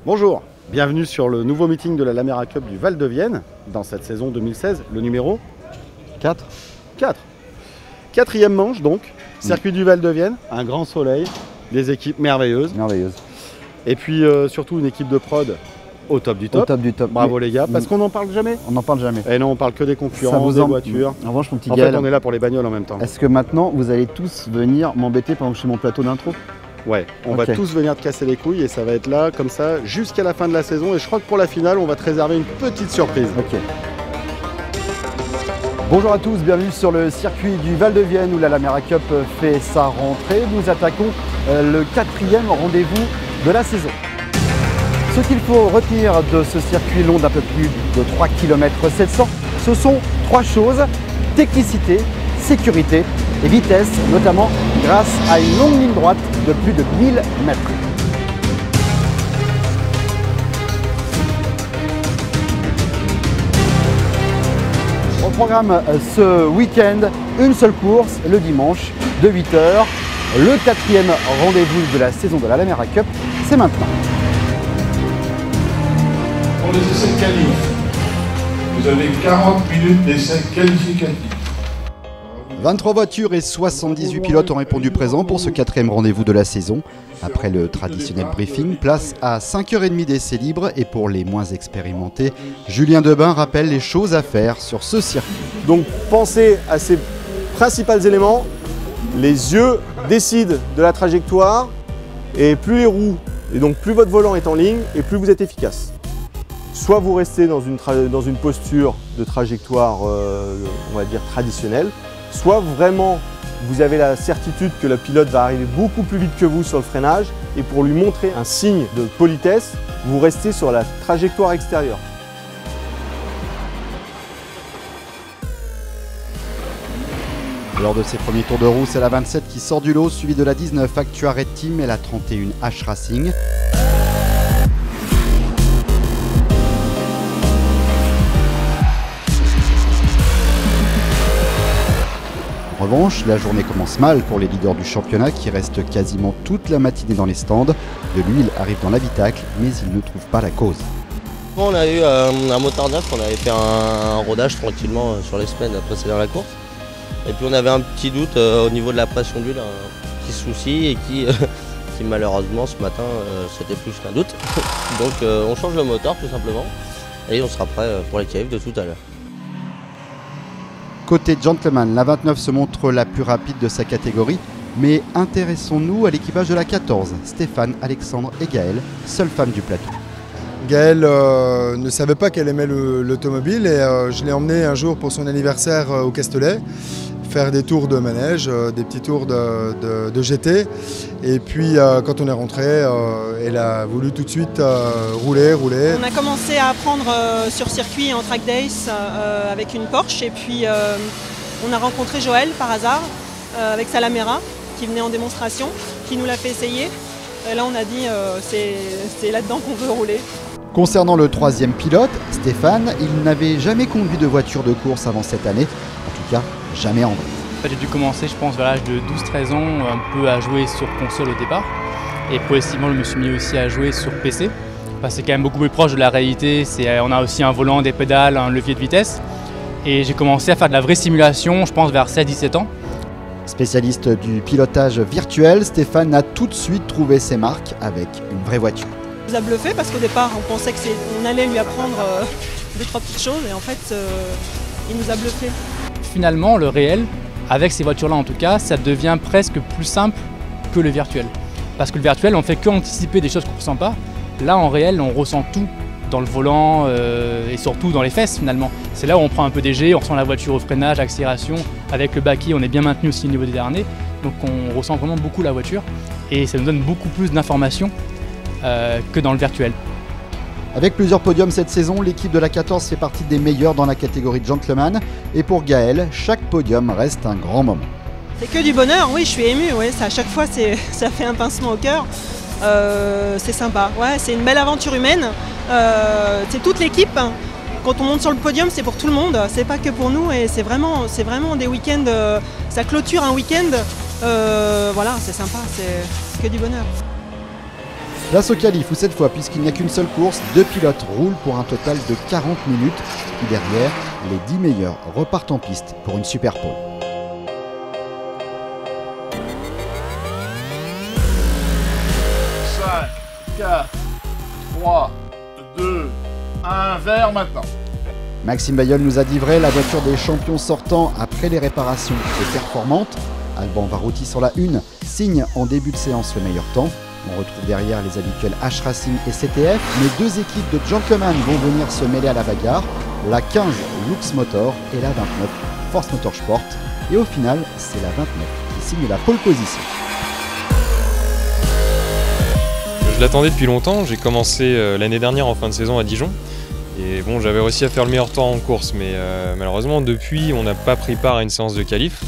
Bonjour, bienvenue sur le nouveau meeting de la Lamera Cup du Val de Vienne dans cette saison 2016, le numéro 4. 4e manche donc, circuit du Val de Vienne, un grand soleil, des équipes merveilleuses. Et puis surtout une équipe de prod au top du top. Bravo les gars, parce qu'on n'en parle jamais. On n'en parle jamais. Et non, on parle que des concurrents, des voitures. En revanche, mon petit Gaël, on est là pour les bagnoles en même temps. Est-ce que maintenant vous allez tous venir m'embêter pendant que je fais mon plateau d'intro? Ouais, on va tous venir te casser les couilles et ça va être là comme ça jusqu'à la fin de la saison. Et je crois que pour la finale, on va te réserver une petite surprise. Ok. Bonjour à tous, bienvenue sur le circuit du Val de Vienne où la Lamera Cup fait sa rentrée. Nous attaquons le 4e rendez-vous de la saison. Ce qu'il faut retenir de ce circuit long d'un peu plus de 3 km 700, ce sont 3 choses: technicité, sécurité et vitesse, notamment grâce à une longue ligne droite de plus de 1000 mètres. Au programme ce week-end, une seule course le dimanche de 8 h. Le 4e rendez-vous de la saison de la Lamera Cup, c'est maintenant. Pour les essais qualifs, vous avez 40 minutes d'essais qualificatifs. 23 voitures et 78 pilotes ont répondu présent pour ce 4e rendez-vous de la saison. Après le traditionnel briefing, place à 5h30 d'essais libres. Et pour les moins expérimentés, Julien Debain rappelle les choses à faire sur ce circuit. Donc pensez à ces principaux éléments. Les yeux décident de la trajectoire, et plus les roues, et donc plus votre volant est en ligne, et plus vous êtes efficace. Soit vous restez dans une posture de trajectoire, on va dire traditionnelle, soit vraiment vous avez la certitude que le pilote va arriver beaucoup plus vite que vous sur le freinage, et pour lui montrer un signe de politesse, vous restez sur la trajectoire extérieure. Lors de ses premiers tours de roue, c'est la 27 qui sort du lot, suivie de la 19 Actua Red Team et la 31 H Racing. En revanche, la journée commence mal pour les leaders du championnat qui restent quasiment toute la matinée dans les stands. De l'huile arrive dans l'habitacle, mais ils ne trouvent pas la cause. On a eu un moteur neuf, on avait fait un rodage tranquillement sur les semaines précédant la course. Et puis on avait un petit doute au niveau de la pression d'huile, un petit souci, et qui malheureusement ce matin c'était plus qu'un doute. Donc on change le moteur tout simplement et on sera prêt pour les qualifs de tout à l'heure. Côté gentleman, la 29 se montre la plus rapide de sa catégorie, mais intéressons-nous à l'équipage de la 14, Stéphane, Alexandre et Gaël, seule femme du plateau. Gaël ne savait pas qu'elle aimait l'automobile et je l'ai emmenée un jour pour son anniversaire au Castellet, faire des tours de manège, des petits tours de GT. Et puis quand on est rentré, elle a voulu tout de suite rouler. On a commencé à apprendre sur circuit en track days avec une Porsche, et puis on a rencontré Joël par hasard avec sa Lamera qui venait en démonstration, qui nous l'a fait essayer. Et là on a dit c'est là-dedans qu'on veut rouler. Concernant le 3e pilote, Stéphane, il n'avait jamais conduit de voiture de course avant cette année, en tout cas jamais en vrai. J'ai dû commencer, je pense, vers l'âge de 12-13 ans, un peu à jouer sur console au départ. Et progressivement, je me suis mis aussi à jouer sur PC. Parce que c'est quand même beaucoup plus proche de la réalité. On a aussi un volant, des pédales, un levier de vitesse. Et j'ai commencé à faire de la vraie simulation, je pense, vers 16-17 ans. Spécialiste du pilotage virtuel, Stéphane a tout de suite trouvé ses marques avec une vraie voiture. Il nous a bluffé parce qu'au départ on pensait qu'on allait lui apprendre 2-3 petites choses, et en fait il nous a bluffé. Finalement, le réel, avec ces voitures-là en tout cas, ça devient presque plus simple que le virtuel. Parce que le virtuel, on fait que anticiper des choses qu'on ne ressent pas. Là, en réel, on ressent tout dans le volant et surtout dans les fesses finalement. C'est là où on prend un peu des G, on ressent la voiture au freinage, accélération. Avec le baquet, on est bien maintenu aussi au niveau des derniers. Donc on ressent vraiment beaucoup la voiture et ça nous donne beaucoup plus d'informations que dans le virtuel. Avec plusieurs podiums cette saison, l'équipe de la 14 fait partie des meilleurs dans la catégorie gentleman. Et pour Gaël, chaque podium reste un grand moment. C'est que du bonheur, oui, je suis émue, ouais, à chaque fois ça fait un pincement au cœur. C'est sympa, ouais, c'est une belle aventure humaine. C'est toute l'équipe. Quand on monte sur le podium, c'est pour tout le monde, c'est pas que pour nous, et c'est vraiment des week-ends, ça clôture un week-end, voilà, c'est sympa, c'est que du bonheur. Place au qualif où cette fois, puisqu'il n'y a qu'une seule course, 2 pilotes roulent pour un total de 40 minutes. Puis derrière, les 10 meilleurs repartent en piste pour une super pole. Cinq, 4, 3, 2, 1, vert maintenant. Maxime Bailleul nous a livré la voiture des champions sortants après les réparations et performantes. Alban Varouti sur la 1 signe en début de séance le meilleur temps. On retrouve derrière les habituels H-Racing et CTF, mais 2 équipes de gentlemen vont venir se mêler à la bagarre. La 15 Lux Motor et la 29 Force Motorsport. Et au final, c'est la 29 qui signe la pole position. Je l'attendais depuis longtemps, j'ai commencé l'année dernière en fin de saison à Dijon. Et bon, j'avais réussi à faire le meilleur temps en course, mais malheureusement depuis on n'a pas pris part à une séance de qualif.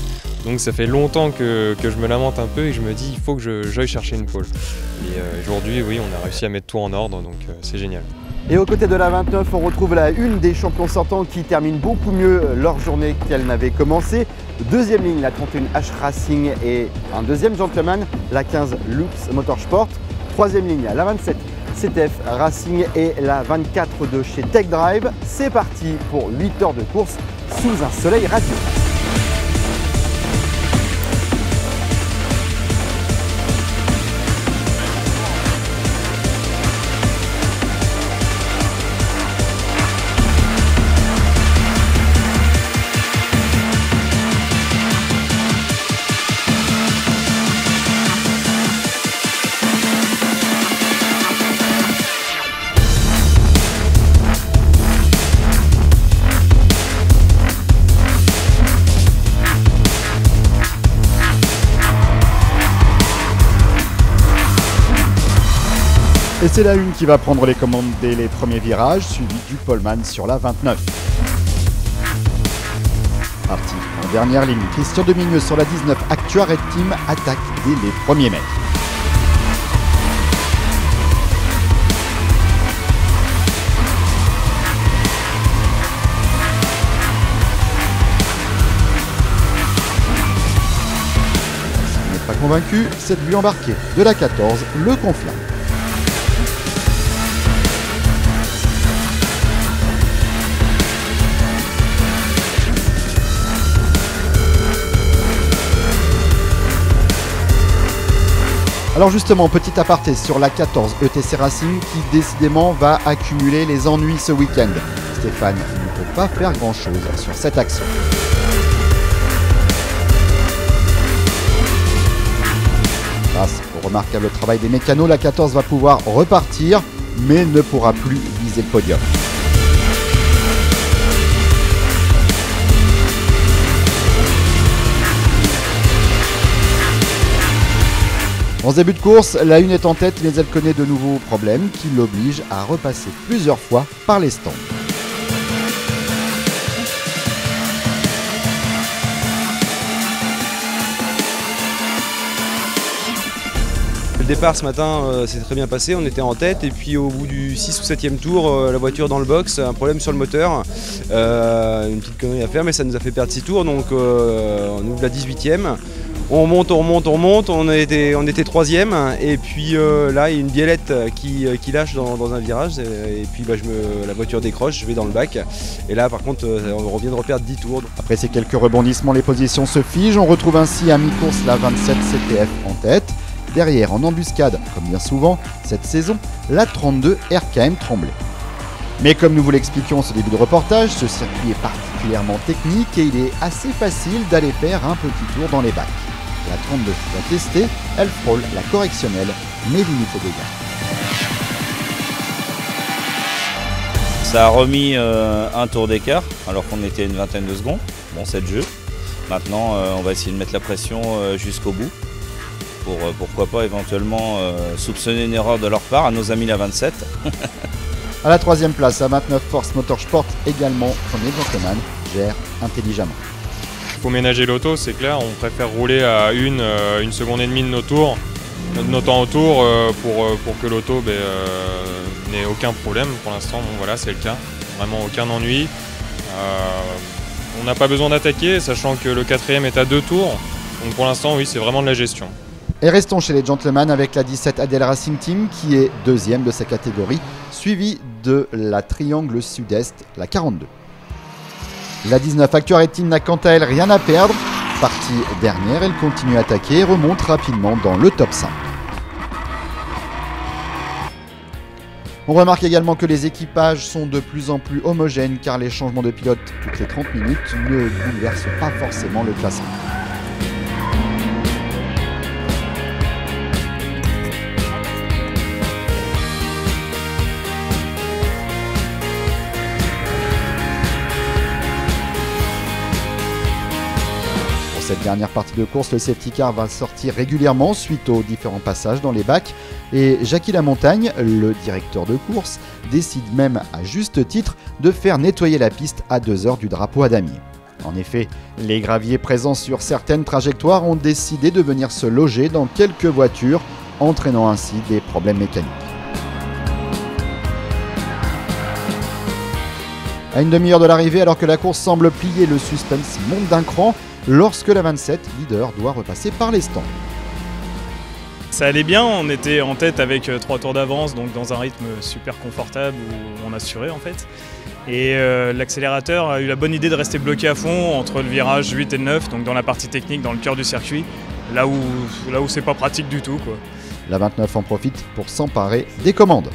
Donc ça fait longtemps que je me lamente un peu et que je me dis il faut que j'aille chercher une pole. Et aujourd'hui, oui, on a réussi à mettre tout en ordre, donc c'est génial. Et aux côtés de la 29, on retrouve la 1 des champions sortants qui termine beaucoup mieux leur journée qu'elle n'avait commencé. Deuxième ligne, la 31 H-Racing et un deuxième gentleman, la 15 Lux Motorsport. Troisième ligne, la 27 CTF Racing et la 24 de chez Tech Drive. C'est parti pour 8 heures de course sous un soleil radieux. Et c'est la 1 qui va prendre les commandes dès les premiers virages, suivi du poleman sur la 29. Parti en dernière ligne, Christian Demigneux sur la 19, Actua Red Team attaque dès les premiers mètres. Si vous n'êtes pas convaincu, cette vue embarquée de la 14 le confirme. Alors justement, petit aparté sur la 14 ETC Racing qui décidément va accumuler les ennuis ce week-end. Stéphane ne peut pas faire grand-chose sur cette action. Grâce au remarquable travail des mécanos, la 14 va pouvoir repartir, mais ne pourra plus viser le podium. En ce début de course, la 1 est en tête, mais elle connaît de nouveaux problèmes qui l'obligent à repasser plusieurs fois par les stands. Le départ ce matin s'est très bien passé, on était en tête et puis au bout du 6 ou 7e tour, la voiture dans le box, un problème sur le moteur, une petite connerie à faire mais ça nous a fait perdre 6 tours donc on ouvre la 18e. On monte, on était 3e et puis là il y a une biellette qui lâche dans un virage et puis la voiture décroche, je vais dans le bac et là par contre on revient de reperdre 10 tours. Après ces quelques rebondissements, les positions se figent, on retrouve ainsi à mi-course la 27 CTF en tête. Derrière, en embuscade, comme bien souvent cette saison, la 32 RKM Tremblay. Mais comme nous vous l'expliquions au début de reportage, ce circuit est particulièrement technique et il est assez facile d'aller faire un petit tour dans les bacs. La 32 va tester, elle frôle la correctionnelle, mais limite les dégâts. Ça a remis un tour d'écart, alors qu'on était à une vingtaine de secondes. Bon, c'est le jeu. Maintenant, on va essayer de mettre la pression jusqu'au bout. Pour pourquoi pas éventuellement soupçonner une erreur de leur part à nos amis la 27. À la 3e place, à 29 Force Motorsport, également premier gentleman, gère intelligemment. Il faut ménager l'auto, c'est clair, on préfère rouler à une seconde et demie de nos tours, de nos temps au tour pour que l'auto n'ait aucun problème. Pour l'instant, bon, voilà, c'est le cas, vraiment aucun ennui. On n'a pas besoin d'attaquer, sachant que le 4e est à 2 tours, donc pour l'instant, oui, c'est vraiment de la gestion. Et restons chez les gentlemen avec la 17 Adel Racing Team qui est deuxième de sa catégorie, suivie de la Triangle Sud-Est, la 42. La 19 Actuaret Team n'a quant à elle rien à perdre. Partie dernière, elle continue à attaquer et remonte rapidement dans le top 5. On remarque également que les équipages sont de plus en plus homogènes car les changements de pilote toutes les 30 minutes ne bouleversent pas forcément le classement. Cette dernière partie de course, le safety car va sortir régulièrement suite aux différents passages dans les bacs et Jackie Lamontagne, le directeur de course, décide même à juste titre de faire nettoyer la piste à 2 heures du drapeau à damier. En effet, les graviers présents sur certaines trajectoires ont décidé de venir se loger dans quelques voitures, entraînant ainsi des problèmes mécaniques. À une demi-heure de l'arrivée, alors que la course semble plier, le suspense monte d'un cran lorsque la 27, leader, doit repasser par les stands. Ça allait bien, on était en tête avec 3 tours d'avance, donc dans un rythme super confortable où on assurait en fait. Et l'accélérateur a eu la bonne idée de rester bloqué à fond entre le virage 8 et le 9, donc dans la partie technique, dans le cœur du circuit, là où c'est pas pratique du tout, quoi. La 29 en profite pour s'emparer des commandes.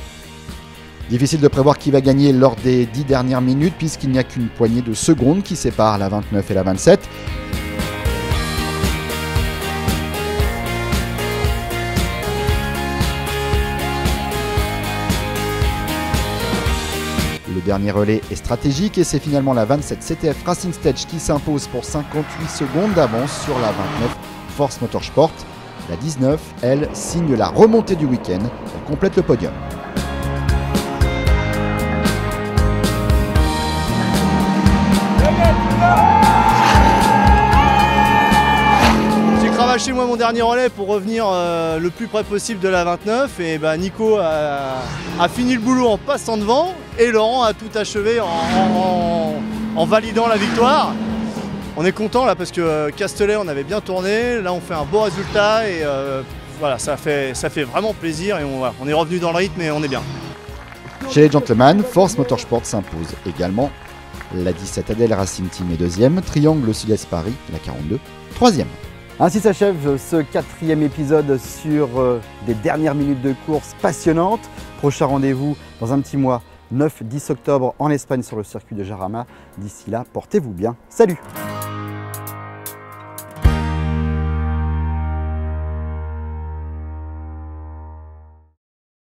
Difficile de prévoir qui va gagner lors des 10 dernières minutes puisqu'il n'y a qu'une poignée de secondes qui séparent la 29 et la 27. Le dernier relais est stratégique et c'est finalement la 27 CTF Racing Stage qui s'impose pour 58 secondes d'avance sur la 29 Force Motorsport. La 19, elle, signe la remontée du week-end. Elle complète le podium. J'ai cravaché moi mon dernier relais pour revenir le plus près possible de la 29 et Nico a fini le boulot en passant devant et Laurent a tout achevé en validant la victoire. On est content là parce que Castellet on avait bien tourné, là on fait un beau résultat et voilà, ça fait vraiment plaisir et on est revenu dans le rythme et on est bien. Chez les gentlemen, Force Motorsport s'impose également. La 17 Adel Racing Team est deuxième, Triangle Sud-Est Paris, la 42, troisième. Ainsi s'achève ce 4e épisode sur des dernières minutes de course passionnantes. Prochain rendez-vous dans un petit mois, 9-10 octobre en Espagne sur le circuit de Jarama. D'ici là, portez-vous bien. Salut!